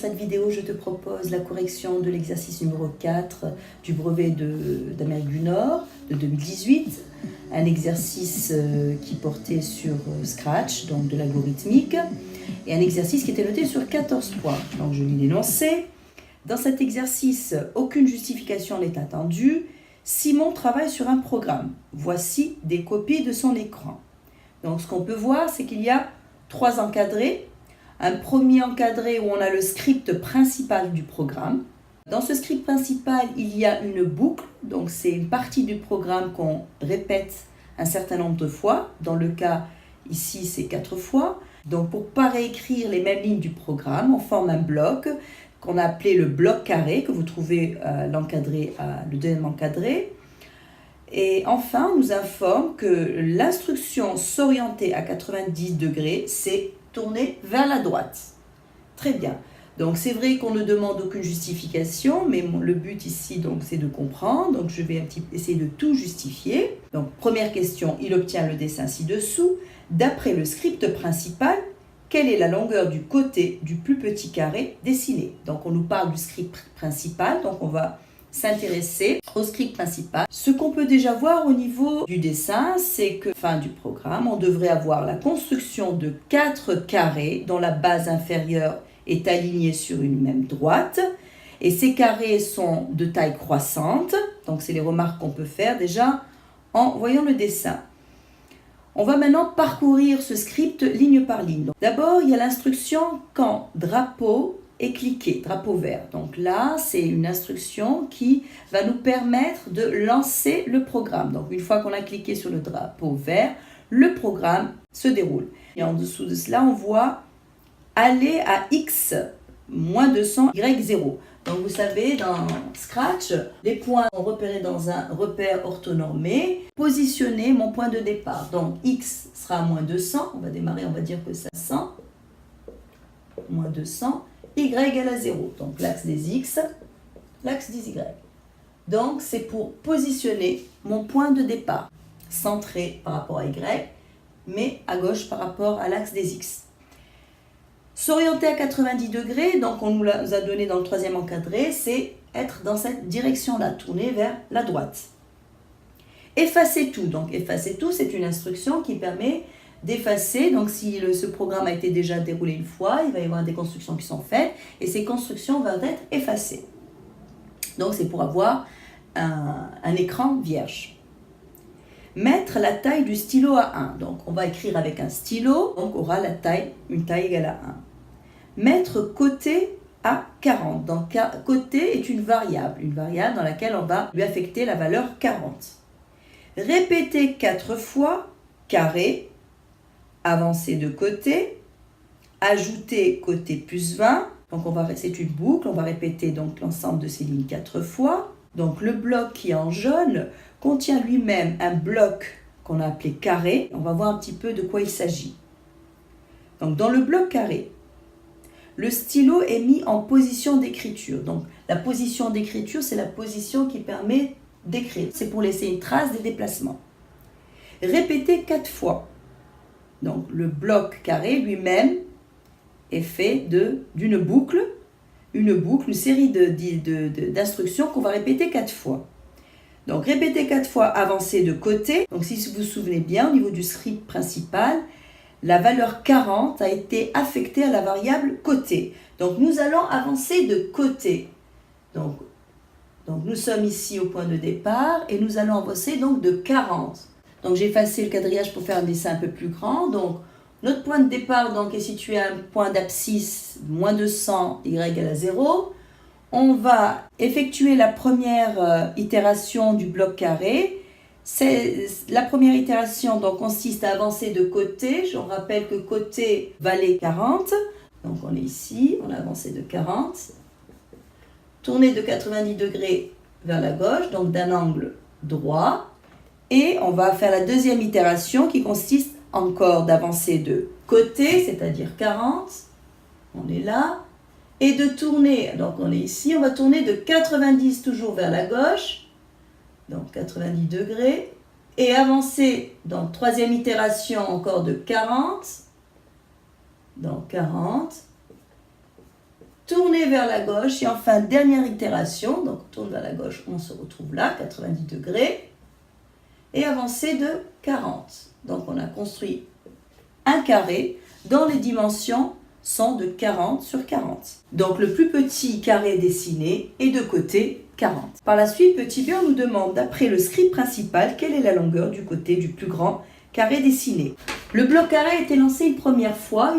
cette vidéo, je te propose la correction de l'exercice numéro 4 du brevet d'Amérique du Nord de 2018. Un exercice qui portait sur Scratch, donc de l'algorithmique, et un exercice qui était noté sur 14 points. Donc je lis l'énoncé. Dans cet exercice, aucune justification n'est attendue. Simon travaille sur un programme. Voici des copies de son écran. Donc ce qu'on peut voir, c'est qu'il y a 3 encadrés. Un premier encadré où on a le script principal du programme. Dans ce script principal, il y a une boucle, donc c'est une partie du programme qu'on répète un certain nombre de fois. Dans le cas ici, c'est 4 fois. Donc pour ne pas réécrire les mêmes lignes du programme, on forme un bloc qu'on a appelé le bloc carré, que vous trouvez le deuxième encadré. Et enfin, on nous informe que l'instruction s'orienter à 90 degrés, c'est tourner vers la droite. Très bien. Donc c'est vrai qu'on ne demande aucune justification, mais le but ici donc c'est de comprendre. Donc je vais essayer de tout justifier. Donc première question, il obtient le dessin ci-dessous. D'après le script principal, quelle est la longueur du côté du plus petit carré dessiné? Donc on nous parle du script principal, donc on va s'intéresser au script principal. Ce qu'on peut déjà voir au niveau du dessin, c'est que fin du programme, on devrait avoir la construction de 4 carrés dont la base inférieure est alignée sur une même droite. Et ces carrés sont de taille croissante. Donc c'est les remarques qu'on peut faire déjà en voyant le dessin. On va maintenant parcourir ce script ligne par ligne. D'abord, il y a l'instruction quand drapeau est cliqué, drapeau vert. Donc là, c'est une instruction qui va nous permettre de lancer le programme. Donc une fois qu'on a cliqué sur le drapeau vert, le programme se déroule. Et en dessous de cela, on voit aller à x moins 200, y 0. Donc vous savez, dans Scratch, les points sont repérés dans un repère orthonormé. Positionner mon point de départ. Donc x sera à moins 200. On va démarrer, on va dire que c'est 100. Moins 200. Y égale à 0. Donc l'axe des x, l'axe des y. Donc c'est pour positionner mon point de départ. Centré par rapport à y, mais à gauche par rapport à l'axe des x. S'orienter à 90 degrés, donc on nous a donné dans le troisième encadré, c'est être dans cette direction-là, tourner vers la droite. Effacer tout. Donc effacer tout, c'est une instruction qui permet d'effacer. Donc si ce programme a été déjà déroulé une fois, il va y avoir des constructions qui sont faites et ces constructions vont être effacées. Donc c'est pour avoir un écran vierge. Mettre la taille du stylo à 1. Donc on va écrire avec un stylo, donc on aura une taille égale à 1. Mettre côté à 40. Donc côté est une variable dans laquelle on va lui affecter la valeur 40. Répéter 4 fois carré, avancer de côté, ajouter côté plus 20. Donc c'est une boucle, on va répéter donc l'ensemble de ces lignes 4 fois. Donc le bloc qui est en jaune contient lui-même un bloc qu'on a appelé carré. On va voir un petit peu de quoi il s'agit. Donc dans le bloc carré, le stylo est mis en position d'écriture. Donc la position d'écriture, c'est la position qui permet d'écrire. C'est pour laisser une trace des déplacements. Répéter 4 fois. Donc le bloc carré lui-même est fait d'une boucle, une série d'instructions qu'on va répéter 4 fois. Donc répéter 4 fois, avancer de côté. Donc si vous vous souvenez bien, au niveau du script principal, la valeur 40 a été affectée à la variable côté. Donc nous allons avancer de côté. Donc nous sommes ici au point de départ et nous allons avancer donc de 40. Donc j'ai effacé le quadrillage pour faire un dessin un peu plus grand. Donc notre point de départ donc, est situé à un point d'abscisse moins 200, y égale à 0. On va effectuer la première itération du bloc carré. La première itération donc, consiste à avancer de côté. Je rappelle que côté valait 40. Donc on est ici, on a avancé de 40. Tourner de 90 degrés vers la gauche, donc d'un angle droit. Et on va faire la deuxième itération qui consiste encore d'avancer de côté, c'est-à-dire 40. On est là. Et de tourner, donc on est ici, on va tourner de 90 toujours vers la gauche. Donc 90 degrés, et avancer dans troisième itération encore de 40, donc 40, tourner vers la gauche et enfin dernière itération, donc on tourne vers la gauche, on se retrouve là, 90 degrés, et avancer de 40. Donc on a construit un carré dont les dimensions sont de 40 sur 40. Donc le plus petit carré dessiné est de côté 40. Par la suite, Petit Björn nous demande, d'après le script principal, quelle est la longueur du côté du plus grand carré dessiné. Le bloc carré a été lancé une première fois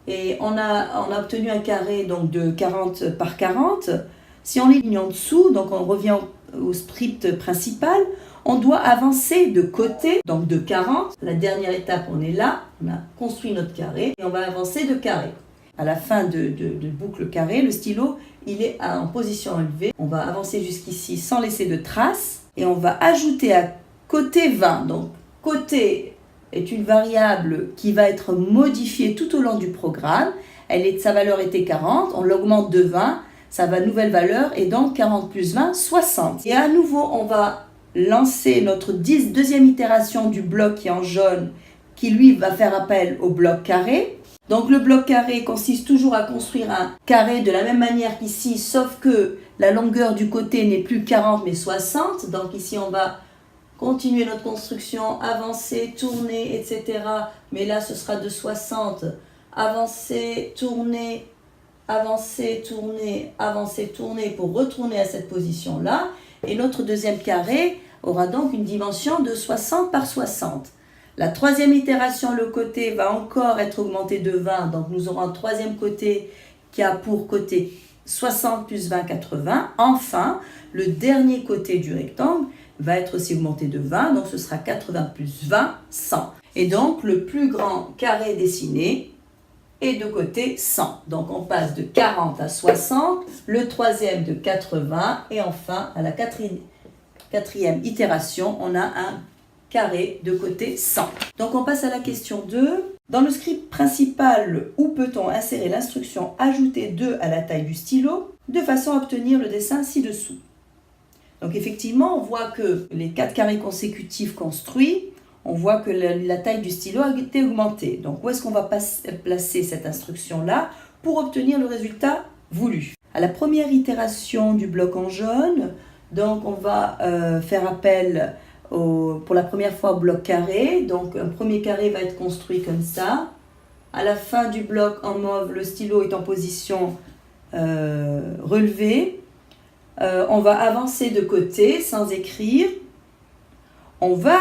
et on a obtenu un carré donc, de 40 par 40. Si on ligne en dessous, donc on revient au script principal, on doit avancer de côté, donc de 40. La dernière étape, on est là, on a construit notre carré et on va avancer de carré. À la fin de boucle carré, le stylo, il est en position élevée. On va avancer jusqu'ici sans laisser de traces et on va ajouter à côté 20. Donc côté est une variable qui va être modifiée tout au long du programme. Sa valeur était 40, on l'augmente de 20, ça va nouvelle valeur et donc 40 plus 20, 60. Et à nouveau, on va lancer notre deuxième itération du bloc qui est en jaune, qui lui va faire appel au bloc carré. Donc le bloc carré consiste toujours à construire un carré de la même manière qu'ici, sauf que la longueur du côté n'est plus 40 mais 60. Donc ici on va continuer notre construction, avancer, tourner, etc. Mais là ce sera de 60. Avancer, tourner, avancer, tourner, avancer, tourner pour retourner à cette position-là. Et notre deuxième carré aura donc une dimension de 60 par 60. La troisième itération, le côté va encore être augmenté de 20. Donc nous aurons un troisième côté qui a pour côté 60 plus 20, 80. Enfin, le dernier côté du rectangle va être aussi augmenté de 20. Donc ce sera 80 plus 20, 100. Et donc le plus grand carré dessiné est de côté 100. Donc on passe de 40 à 60. Le troisième de 80. Et enfin, à la quatrième itération, on a un carré de côté 100. Donc on passe à la question 2. Dans le script principal, où peut-on insérer l'instruction ajouter 2 à la taille du stylo de façon à obtenir le dessin ci-dessous? Donc effectivement, on voit que les 4 carrés consécutifs construits, on voit que la taille du stylo a été augmentée. Donc où est-ce qu'on va placer cette instruction-là pour obtenir le résultat voulu? À la première itération du bloc en jaune, donc on va faire appel pour la première fois au bloc carré. Donc un premier carré va être construit comme ça. À la fin du bloc en mauve, le stylo est en position relevée. On va avancer de côté sans écrire. On va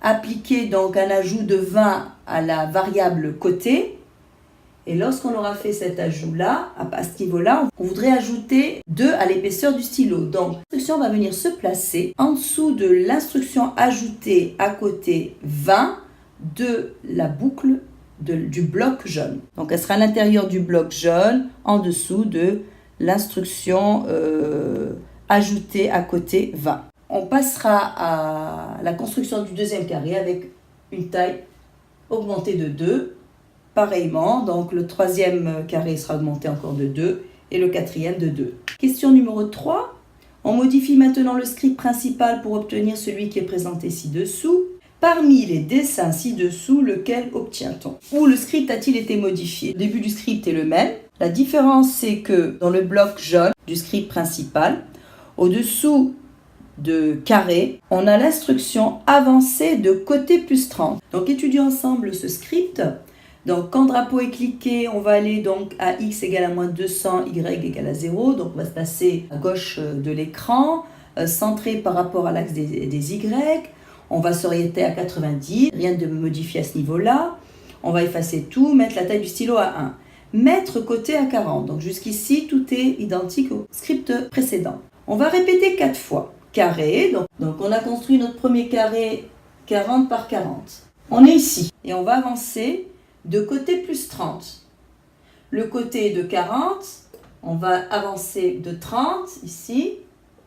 appliquer donc un ajout de 20 à la variable côté. Et lorsqu'on aura fait cet ajout-là, à ce niveau-là, on voudrait ajouter 2 à l'épaisseur du stylo. Donc, l'instruction va venir se placer en dessous de l'instruction ajoutée à côté 20 de la boucle du bloc jaune. Donc, elle sera à l'intérieur du bloc jaune, en dessous de l'instruction ajoutée à côté 20. On passera à la construction du deuxième carré avec une taille augmentée de 2. Pareillement, donc le troisième carré sera augmenté encore de 2 et le quatrième de 2. Question numéro 3. On modifie maintenant le script principal pour obtenir celui qui est présenté ci-dessous. Parmi les dessins ci-dessous, lequel obtient-on? Où le script a-t-il été modifié? Le début du script est le même. La différence, c'est que dans le bloc jaune du script principal, au-dessous de carré, on a l'instruction avancer de côté plus 30. Donc étudions ensemble ce script. Donc quand drapeau est cliqué, on va aller donc à x égale à moins 200, y égale à 0. Donc on va se passer à gauche de l'écran, centré par rapport à l'axe des y. On va s'orienter à 90, rien de modifié à ce niveau-là. On va effacer tout, mettre la taille du stylo à 1. Mettre côté à 40. Donc jusqu'ici, tout est identique au script précédent. On va répéter 4 fois. Carré, donc on a construit notre premier carré 40 par 40. On est ici et on va avancer de côté plus 30. Le côté de 40, on va avancer de 30 ici.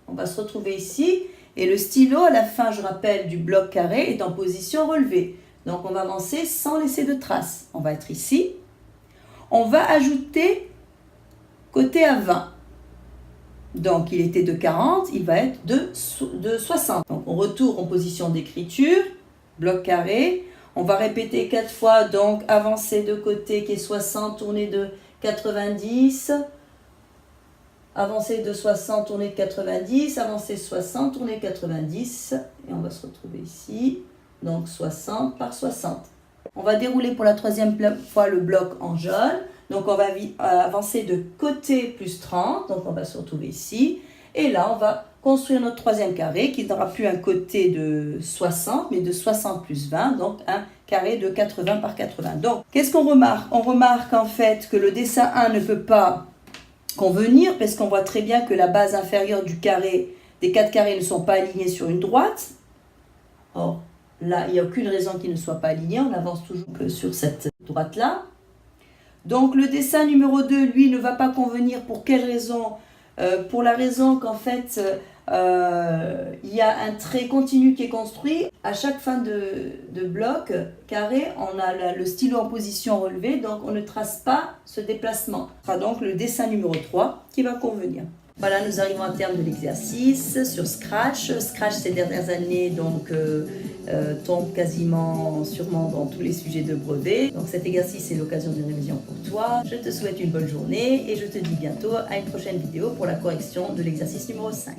On va se retrouver ici. Et le stylo, à la fin, je rappelle, du bloc carré est en position relevée. Donc on va avancer sans laisser de traces. On va être ici. On va ajouter côté à 20. Donc il était de 40, il va être de 60. Donc on retourne en position d'écriture, bloc carré. On va répéter 4 fois, donc avancer de côté qui est 60, tourner de 90. Avancer de 60, tourner de 90, avancer 60, tourner de 90, et on va se retrouver ici, donc 60 par 60. On va dérouler pour la troisième fois le bloc en jaune, donc on va avancer de côté plus 30, donc on va se retrouver ici, et là on va construire notre troisième carré qui n'aura plus un côté de 60, mais de 60 plus 20, donc un carré de 80 par 80. Donc, qu'est-ce qu'on remarque? On remarque en fait que le dessin 1 ne peut pas convenir, parce qu'on voit très bien que la base inférieure du carré, des 4 carrés ne sont pas alignés sur une droite. Or, là, il n'y a aucune raison qu'ils ne soient pas alignés, on avance toujours que sur cette droite-là. Donc, le dessin numéro 2, lui, ne va pas convenir. Pour quelle raison? Pour la raison qu'en fait, il y a un trait continu qui est construit. À chaque fin de bloc carré, on a le stylo en position relevée, donc on ne trace pas ce déplacement. Ce sera donc le dessin numéro 3 qui va convenir. Voilà, nous arrivons à terme de l'exercice sur Scratch. Scratch ces dernières années tombe quasiment sûrement dans tous les sujets de brevet. Donc cet exercice est l'occasion d'une révision pour toi. Je te souhaite une bonne journée et je te dis bientôt à une prochaine vidéo pour la correction de l'exercice numéro 5.